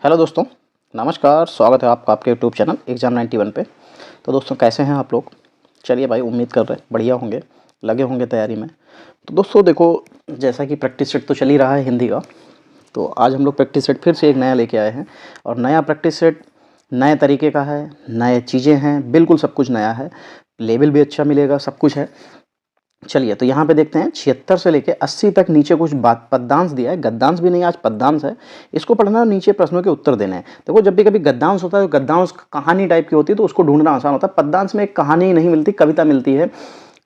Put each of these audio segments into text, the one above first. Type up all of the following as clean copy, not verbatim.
Hello दोस्तों, नमस्कार। स्वागत है आपका आपके यूट्यूब चैनल एग्ज़ाम 91 पे। तो दोस्तों कैसे हैं आप लोग? चलिए भाई, उम्मीद कर रहे हैं बढ़िया होंगे, लगे होंगे तैयारी में। तो दोस्तों देखो, जैसा कि प्रैक्टिस सेट तो चल ही रहा है हिंदी का, तो आज हम लोग प्रैक्टिस सेट फिर से एक नया लेके आए हैं। और नया प्रैक्टिस सेट नए तरीके का है, नए चीज़ें हैं, बिल्कुल सब कुछ नया है। लेवल भी अच्छा मिलेगा, सब कुछ है। चलिए, तो यहाँ पे देखते हैं 76 से लेके 80 तक नीचे कुछ बात पद्यांश दिया है। गद्यांश भी नहीं, आज पद्यांश है। इसको पढ़ना और नीचे प्रश्नों के उत्तर देने हैं। देखो, जब भी कभी गद्यांश होता है तो गद्यांश कहानी टाइप की होती है, तो उसको ढूंढना आसान होता है। पद्यांश में एक कहानी नहीं मिलती, कविता मिलती है।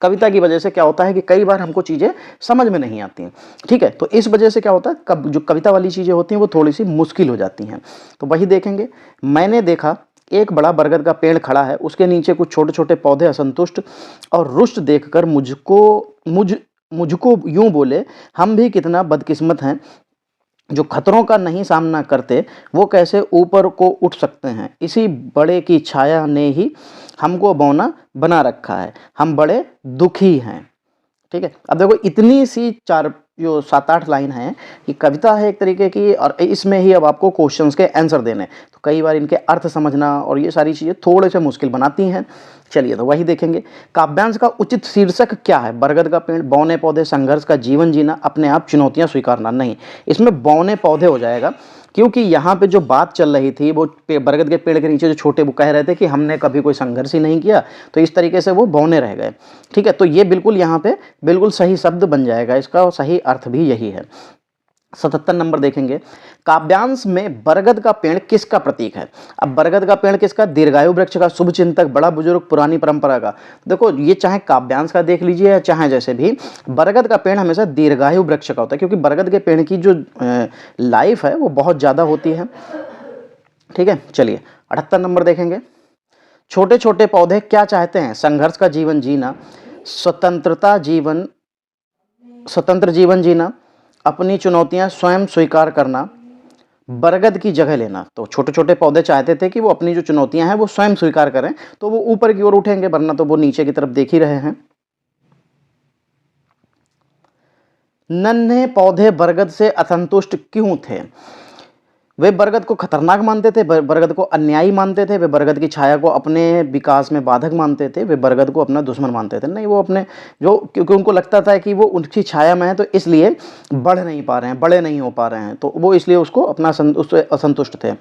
कविता की वजह से क्या होता है कि कई बार हमको चीज़ें समझ में नहीं आती हैं। ठीक है, तो इस वजह से क्या होता है, जो कविता वाली चीज़ें होती हैं वो थोड़ी सी मुश्किल हो जाती हैं। तो वही देखेंगे। मैंने देखा एक बड़ा बरगद का पेड़ खड़ा है, उसके नीचे कुछ छोटे छोटे पौधे असंतुष्ट और रुष्ट देखकर मुझको यूं बोले, हम भी कितना बदकिस्मत हैं, जो खतरों का नहीं सामना करते, वो कैसे ऊपर को उठ सकते हैं। इसी बड़े की छाया ने ही हमको बौना बना रखा है, हम बड़े दुखी हैं। ठीक है, अब देखो इतनी सी चार जो 7-8 लाइन है, ये कविता है एक तरीके की, और इसमें ही अब आपको क्वेश्चंस के आंसर देने। तो कई बार इनके अर्थ समझना और ये सारी चीज़ें थोड़े से मुश्किल बनाती हैं। चलिए, तो वही देखेंगे। काव्यांश का उचित शीर्षक क्या है? बरगद का पेड़, बौने पौधे, संघर्ष का जीवन जीना, अपने आप चुनौतियां स्वीकारना। नहीं, इसमें बौने पौधे हो जाएगा, क्योंकि यहाँ पे जो बात चल रही थी वो बरगद के पेड़ के नीचे जो छोटे वो कह रहे थे कि हमने कभी कोई संघर्ष ही नहीं किया, तो इस तरीके से वो बौने रह गए। ठीक है, तो ये बिल्कुल यहाँ पे बिल्कुल सही शब्द बन जाएगा इसका, और सही अर्थ भी यही है। 77 नंबर देखेंगे। काव्यांश में बरगद का पेड़ किसका प्रतीक है? अब बरगद का पेड़ किसका? दीर्घायु वृक्ष का, शुभ चिंतक, बड़ा बुजुर्ग, पुरानी परंपरा का। देखो, ये चाहे काव्यांश का देख लीजिए या चाहे जैसे भी, बरगद का पेड़ हमेशा दीर्घायु वृक्ष का होता है, क्योंकि बरगद के पेड़ की जो लाइफ है वो बहुत ज़्यादा होती है। ठीक है, चलिए 78 नंबर देखेंगे। छोटे छोटे पौधे क्या चाहते हैं? संघर्ष का जीवन जीना, स्वतंत्र जीवन जीना, अपनी चुनौतियां स्वयं स्वीकार करना, बरगद की जगह लेना। तो छोटे छोटे पौधे चाहते थे कि वो अपनी जो चुनौतियां हैं वो स्वयं स्वीकार करें, तो वो ऊपर की ओर उठेंगे, वरना तो वो नीचे की तरफ देख ही रहे हैं। नन्हे पौधे बरगद से असंतुष्ट क्यों थे? वे बरगद को खतरनाक मानते थे, बरगद को अन्यायी मानते थे, वे बरगद की छाया को अपने विकास में बाधक मानते थे, वे बरगद को अपना दुश्मन मानते थे। नहीं, वो अपने जो, क्योंकि उनको लगता था कि वो उनकी छाया में है, तो इसलिए बढ़ नहीं पा रहे हैं, बड़े नहीं हो पा रहे हैं, तो वो इसलिए उसको अपना उससे असंतुष्ट थे।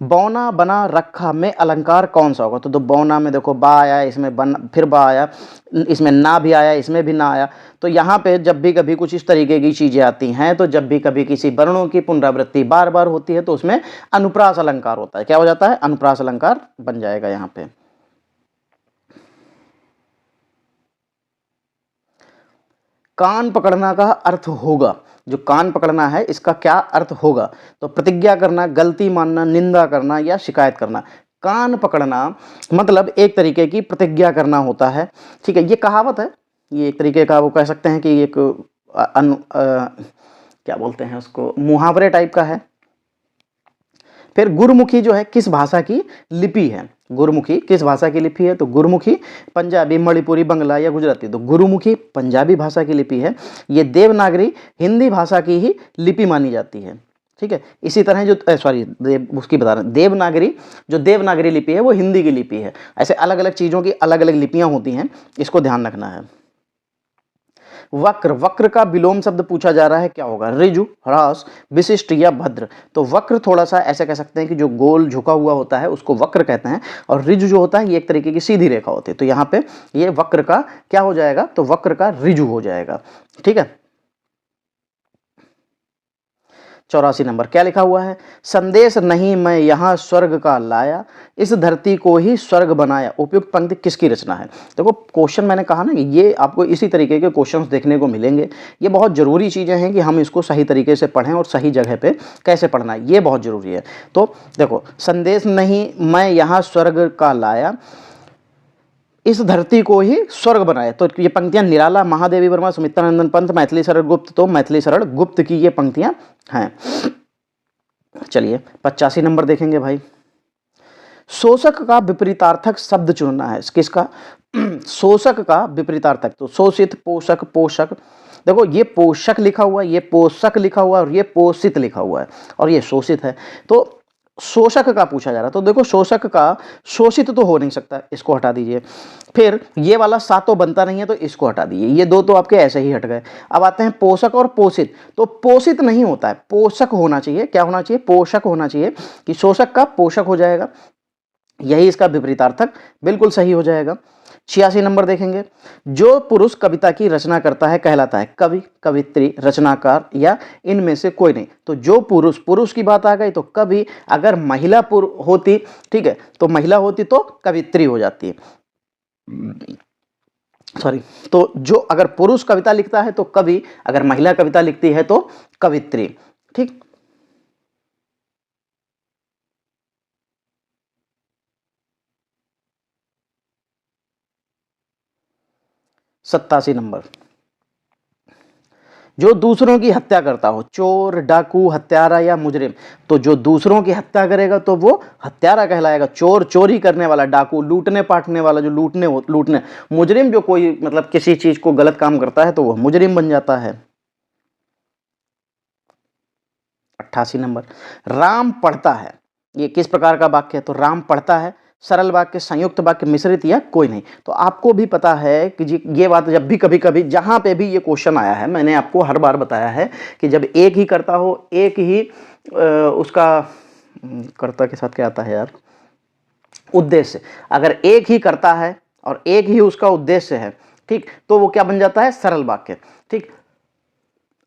बौना बना रखा में अलंकार कौन सा होगा? तो बौना में देखो बा आया, इसमें बन, फिर बा आया, इसमें ना भी आया, इसमें भी ना आया। तो यहाँ पे जब भी कभी कुछ इस तरीके की चीज़ें आती हैं, तो जब भी कभी किसी वर्णों की पुनरावृत्ति बार बार होती है, तो उसमें अनुप्रास अलंकार होता है। क्या हो जाता है? अनुप्रास अलंकार बन जाएगा यहाँ पे। कान पकड़ना का अर्थ होगा, जो कान पकड़ना है इसका क्या अर्थ होगा? तो प्रतिज्ञा करना, गलती मानना, निंदा करना या शिकायत करना। कान पकड़ना मतलब एक तरीके की प्रतिज्ञा करना होता है। ठीक है, ये कहावत है, ये एक तरीके का वो कह सकते हैं कि एक क्या बोलते हैं उसको, मुहावरे टाइप का है। फिर गुरुमुखी जो है किस भाषा की लिपि है? गुरुमुखी किस भाषा की लिपि है? तो गुरुमुखी पंजाबी, मणिपुरी, बंगला या गुजराती। तो गुरुमुखी पंजाबी भाषा की लिपि है। ये देवनागरी हिंदी भाषा की ही लिपि मानी जाती है। ठीक है, इसी तरह जो उसकी बता रहे हैं, देवनागरी, जो देवनागरी लिपि है वो हिंदी की लिपि है। ऐसे अलग अलग चीज़ों की अलग अलग लिपियाँ होती हैं, इसको ध्यान रखना है। वक्र, वक्र का विलोम शब्द पूछा जा रहा है, क्या होगा? ऋजु, ह्रास, विशिष्ट या भद्र। तो वक्र थोड़ा सा ऐसे कह सकते हैं कि जो गोल झुका हुआ होता है उसको वक्र कहते हैं, और ऋजु जो होता है ये एक तरीके की सीधी रेखा होती है। तो यहाँ पे ये वक्र का क्या हो जाएगा? तो वक्र का ऋजु हो जाएगा। ठीक है, 84 नंबर क्या लिखा हुआ है? संदेश नहीं मैं यहाँ स्वर्ग का लाया, इस धरती को ही स्वर्ग बनाया। उपयुक्त पंक्ति किसकी रचना है? देखो, क्वेश्चन मैंने कहा ना कि ये आपको इसी तरीके के क्वेश्चंस देखने को मिलेंगे। ये बहुत ज़रूरी चीज़ें हैं कि हम इसको सही तरीके से पढ़ें और सही जगह पे कैसे पढ़ना है, ये बहुत ज़रूरी है। तो देखो, संदेश नहीं मैं यहाँ स्वर्ग का लाया, इस धरती को ही स्वर्ग बनाया। तो ये पंक्तियां निराला, महादेवी वर्मा, सुमित्रानंदन पंत, मैथिली शरण गुप्त, तो मैथिली शरण गुप्त की ये पंक्तियां हैं। चलिए 85 नंबर देखेंगे भाई। शोषक का विपरीतार्थक शब्द चुनना है। किसका? शोषक का विपरीतार्थक। तो शोषित, पोषक, पोषक। देखो, ये पोषक लिखा हुआ है, ये पोषक लिखा हुआ है, और ये पोषित लिखा हुआ है, और ये शोषित है। तो शोषक का पूछा जा रहा है, तो देखो शोषक का शोषित तो हो नहीं सकता, इसको हटा दीजिए। फिर ये वाला सातों बनता नहीं है, तो इसको हटा दीजिए। ये दो तो आपके ऐसे ही हट गए। अब आते हैं पोषक और पोषित। तो पोषित नहीं होता है, पोषक होना चाहिए। क्या होना चाहिए? पोषक होना चाहिए, कि शोषक का पोषक हो जाएगा। यही इसका विपरीतार्थक बिल्कुल सही हो जाएगा। 86 नंबर देखेंगे। जो पुरुष कविता की रचना करता है कहलाता है कवि, कवित्री, रचनाकार या इनमें से कोई नहीं। तो जो पुरुष, पुरुष की बात आ गई तो कवि, अगर महिला होती, ठीक है, तो महिला होती तो कवित्री हो जाती है, सॉरी। तो जो अगर पुरुष कविता लिखता है तो कवि, अगर महिला कविता लिखती है तो कवित्री, ठीक। 87 नंबर। जो दूसरों की हत्या करता हो, चोर, डाकू, हत्यारा या मुजरिम। तो जो दूसरों की हत्या करेगा तो वो हत्यारा कहलाएगा। चोर चोरी करने वाला, डाकू लूटने पाटने वाला, जो लूटने, मुजरिम जो कोई मतलब किसी चीज को गलत काम करता है तो वह मुजरिम बन जाता है। 88 नंबर। राम पढ़ता है, ये किस प्रकार का वाक्य है? तो राम पढ़ता है, सरल वाक्य, संयुक्त वाक्य, मिश्रित या कोई नहीं। तो आपको भी पता है कि जी ये बात जब भी कभी कभी जहां पे भी ये क्वेश्चन आया है, मैंने आपको हर बार बताया है कि जब एक ही करता हो, एक ही उसका कर्ता के साथ क्या आता है यार, उद्देश्य, अगर एक ही करता है और एक ही उसका उद्देश्य है, ठीक, तो वो क्या बन जाता है? सरल वाक्य, ठीक।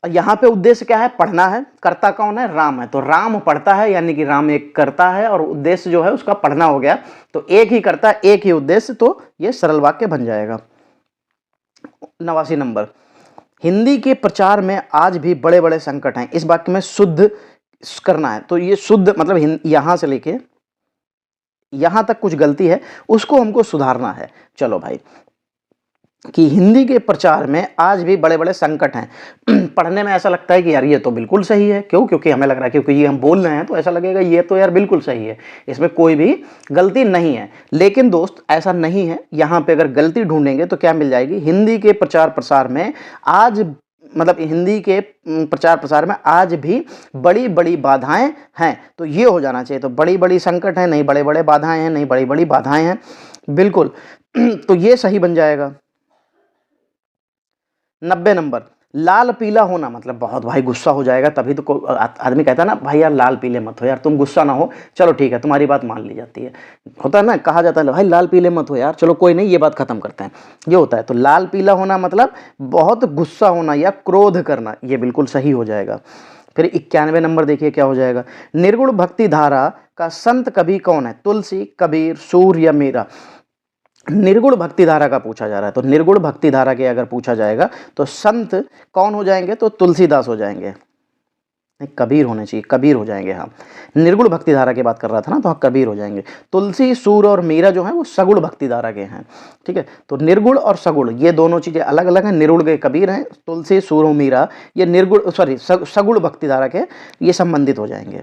यहाँ पे उद्देश्य क्या है? पढ़ना है। कर्ता कौन है? राम है। तो राम पढ़ता है, यानी कि राम एक करता है और उद्देश्य जो है उसका पढ़ना हो गया। तो एक ही करता, एक ही उद्देश्य, तो ये सरल वाक्य बन जाएगा। 89 नंबर। हिंदी के प्रचार में आज भी बड़े बड़े संकट हैं। इस वाक्य में शुद्ध करना है। तो ये शुद्ध मतलब यहां से लेके यहां तक कुछ गलती है, उसको हमको सुधारना है। चलो भाई, कि हिंदी के प्रचार में आज भी बड़े बड़े संकट हैं। पढ़ने में ऐसा लगता है कि यार ये तो बिल्कुल सही है। क्यों? क्योंकि हमें लग रहा है, क्योंकि ये हम बोल रहे हैं तो ऐसा लगेगा ये तो यार बिल्कुल सही है, इसमें कोई भी गलती नहीं है। लेकिन दोस्त ऐसा नहीं है। यहाँ पे अगर गलती ढूंढेंगे तो क्या मिल जाएगी? हिंदी के प्रचार प्रसार में आज, मतलब हिंदी के प्रचार प्रसार में आज भी बड़ी बड़ी बाधाएं हैं। तो ये हो जाना चाहिए। तो बड़ी बड़ी संकट हैं, नहीं बड़े बड़े बाधाएं हैं, नहीं बड़ी बड़ी बाधाएं हैं, बिल्कुल। तो ये सही बन जाएगा। 90 नंबर। लाल पीला होना मतलब बहुत भाई गुस्सा हो जाएगा, तभी तो आदमी कहता है ना भाई यार लाल पीले मत हो यार, तुम गुस्सा ना हो, चलो ठीक है, तुम्हारी बात मान ली जाती है। होता है ना, कहा जाता है भाई लाल पीले मत हो यार, चलो कोई नहीं, ये बात खत्म करते हैं, ये होता है। तो लाल पीला होना मतलब बहुत गुस्सा होना या क्रोध करना, ये बिल्कुल सही हो जाएगा। फिर 91 नंबर देखिए क्या हो जाएगा। निर्गुण भक्ति धारा का संत कवि कौन है? तुलसी, कबीर, सूर या मीरा। निर्गुण भक्ति धारा का पूछा जा रहा है, तो निर्गुण भक्ति धारा के अगर पूछा जाएगा तो संत कौन हो जाएंगे? तो तुलसीदास हो जाएंगे। नहीं, कबीर होने चाहिए, कबीर हो जाएंगे। हाँ, निर्गुण भक्ति धारा की बात कर रहा था ना, तो हाँ कबीर हो जाएंगे। तुलसी, सूर और मीरा जो है वो सगुण भक्ति धारा के हैं, ठीक है। तो निर्गुण और सगुण ये दोनों चीजें अलग अलग हैं। निर्गुण के कबीर हैं, तुलसी, सूर और मीरा ये निर्गुण सगुण भक्ति धारा के ये संबंधित हो जाएंगे।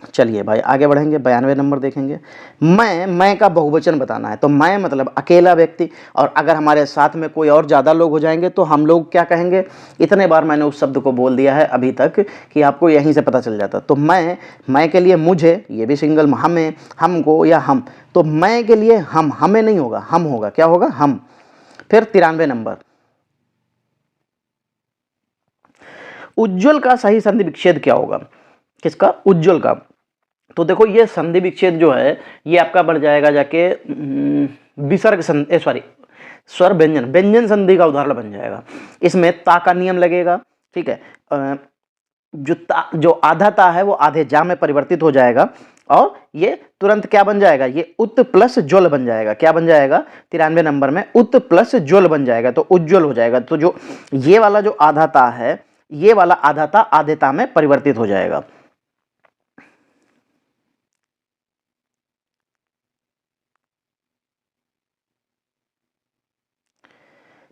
चलिए भाई आगे बढ़ेंगे। 92 नंबर देखेंगे। मैं का बहुवचन बताना है। तो मैं मतलब अकेला व्यक्ति, और अगर हमारे साथ में कोई और ज़्यादा लोग हो जाएंगे तो हम लोग क्या कहेंगे? इतने बार मैंने उस शब्द को बोल दिया है अभी तक कि आपको यहीं से पता चल जाता। तो मैं के लिए मुझे, ये भी सिंगल, हमें, हमको या हम। तो मैं के लिए हम, हमें नहीं होगा, हम होगा। क्या होगा? हम। फिर 93 नंबर। उज्ज्वल का सही संधि विच्छेद क्या होगा? किसका? उज्ज्वल का। तो देखो ये संधि विच्छेद जो है ये आपका बढ़ जाएगा जाके विसर्ग संधि, सॉरी स्वर व्यंजन, व्यंजन संधि का उदाहरण बन जाएगा। इसमें ता का नियम लगेगा, ठीक है। जो आधा ता है वो आधे जा में परिवर्तित हो जाएगा, और ये तुरंत क्या बन जाएगा? ये उत प्लस ज्वल बन जाएगा। क्या बन जाएगा? 93 नंबर में उत प्लस ज्वल बन जाएगा, तो उज्ज्वल हो जाएगा। तो जो ये वाला जो आधा ता है, ये वाला आधा ता आधे ता में परिवर्तित हो जाएगा।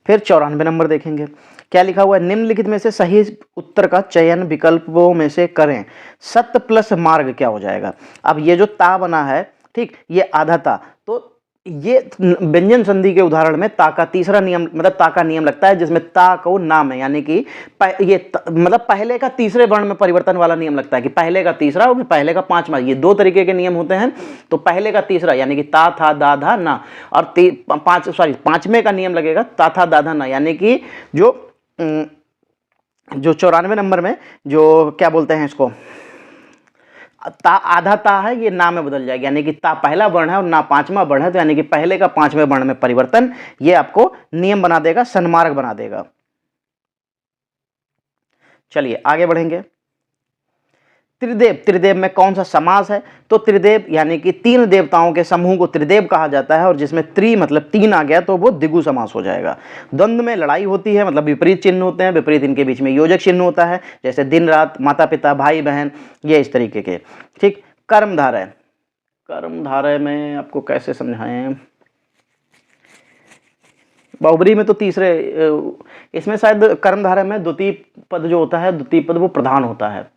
फिर 94 नंबर देखेंगे। क्या लिखा हुआ है? निम्नलिखित में से सही उत्तर का चयन विकल्पों में से करें। सत्य प्लस मार्ग क्या हो जाएगा? अब ये जो ता बना है, ठीक, ये आधा ता, तो ये व्यंजन संधि के उदाहरण में ता का तीसरा नियम, मतलब ता का नियम लगता है, जिसमें ता को नाम है, यानी कि मतलब पहले का तीसरे वर्ण में परिवर्तन वाला नियम लगता है कि पहले का तीसरा और पहले का पांचवा, ये दो तरीके के नियम होते हैं। तो पहले का तीसरा यानी कि ता था दा धा ना, और पांचवें का नियम लगेगा ता था दा धा ना, यानी कि जो 94 नंबर में जो क्या बोलते हैं इसको, ता आधा ता है, ये ना में बदल जाएगा, यानी कि ता पहला वर्ण है और ना पांचवा वर्ण है, तो यानी कि पहले का पांचवें वर्ण में परिवर्तन, ये आपको नियम बना देगा, सन्मार्ग बना देगा। चलिए आगे बढ़ेंगे। त्रिदेव, त्रिदेव में कौन सा समास है? तो त्रिदेव यानी कि तीन देवताओं के समूह को त्रिदेव कहा जाता है, और जिसमें त्रि मतलब तीन आ गया तो वो द्विगु समास हो जाएगा। द्वंद्व में लड़ाई होती है, मतलब विपरीत चिन्ह होते हैं, विपरीत इनके बीच में योजक चिन्ह होता है, जैसे दिन रात, माता पिता, भाई बहन, ये इस तरीके के। ठीक। कर्मधारय, कर्मधारय में आपको कैसे समझाएं, बहुब्री में तो तीसरे, इसमें शायद कर्मधारय में द्वितीय पद जो होता है, द्वितीय पद वो प्रधान होता है,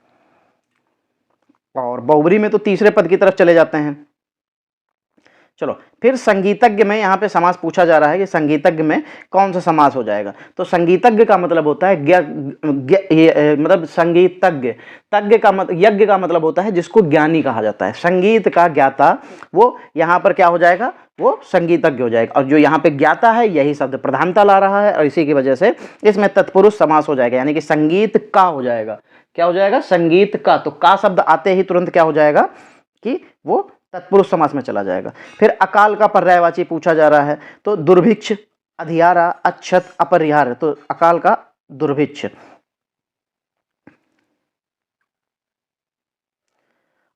और बहुब्री में तो तीसरे पद की तरफ चले जाते हैं। चलो फिर संगीतज्ञ में यहाँ पे समास पूछा जा रहा है कि संगीतज्ञ में कौन सा समास हो जाएगा। तो संगीतज्ञ का मतलब होता है मतलब संगीतज्ञ, तज्ञ का यज्ञ का मतलब होता है जिसको ज्ञानी कहा जाता है, संगीत का ज्ञाता, वो यहाँ पर क्या हो जाएगा, वो संगीतज्ञ हो जाएगा। और जो यहाँ पे ज्ञाता है यही शब्द प्रधानता ला रहा है, और इसी की वजह से इसमें तत्पुरुष समास हो जाएगा, यानी कि संगीत का हो जाएगा। क्या हो जाएगा? संगीत का। तो का शब्द आते ही तुरंत क्या हो जाएगा कि वो तत्पुरुष समास में चला जाएगा। फिर अकाल का पर्यायवाची पूछा जा रहा है, तो दुर्भिक्ष, अधियारा, अक्षत, अपरिहार्य, तो अकाल का दुर्भिक्ष।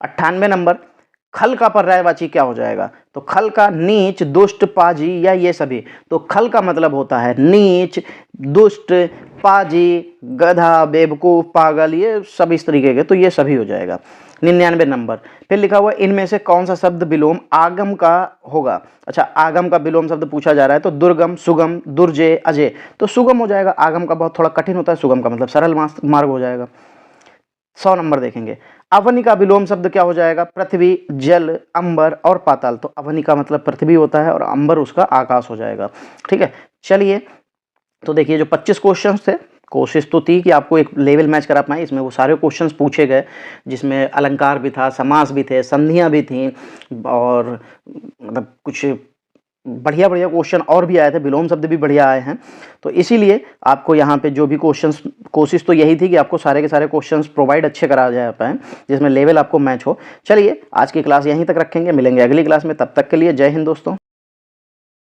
98 नंबर, खल का पर्यायवाची क्या हो जाएगा? तो खल का नीच, दुष्ट, पाजी या ये सभी। तो खल का मतलब होता है नीच, दुष्ट, पाजी, गधा, बेवकूफ, पागल, ये सब इस तरीके के, तो ये सभी हो जाएगा। 99 नंबर, फिर लिखा हुआ इनमें से कौन सा शब्द विलोम आगम का होगा? अच्छा, आगम का विलोम शब्द पूछा जा रहा है, तो दुर्गम, सुगम, दुर्जय, अजय, तो सुगम हो जाएगा। आगम का बहुत थोड़ा कठिन होता है, सुगम का मतलब सरल मार्ग हो जाएगा। 100 नंबर देखेंगे, अवनि का विलोम शब्द क्या हो जाएगा? पृथ्वी, जल, अंबर और पाताल। तो अवनि का मतलब पृथ्वी होता है और अंबर उसका आकाश हो जाएगा। ठीक है, चलिए तो देखिए जो 25 क्वेश्चंस थे, कोशिश तो थी कि आपको एक लेवल मैच करा पाए, इसमें वो सारे क्वेश्चंस पूछे गए, जिसमें अलंकार भी था, समास भी थे, संधियां भी थी, और मतलब कुछ बढ़िया बढ़िया क्वेश्चन और भी आए थे, विलोम शब्द भी बढ़िया आए हैं। तो इसीलिए आपको यहाँ पे जो भी क्वेश्चंस, कोशिश तो यही थी कि आपको सारे के सारे क्वेश्चंस प्रोवाइड अच्छे करा जा पाए, जिसमें लेवल आपको मैच हो। चलिए आज की क्लास यहीं तक रखेंगे, मिलेंगे अगली क्लास में, तब तक के लिए जय हिंद दोस्तों।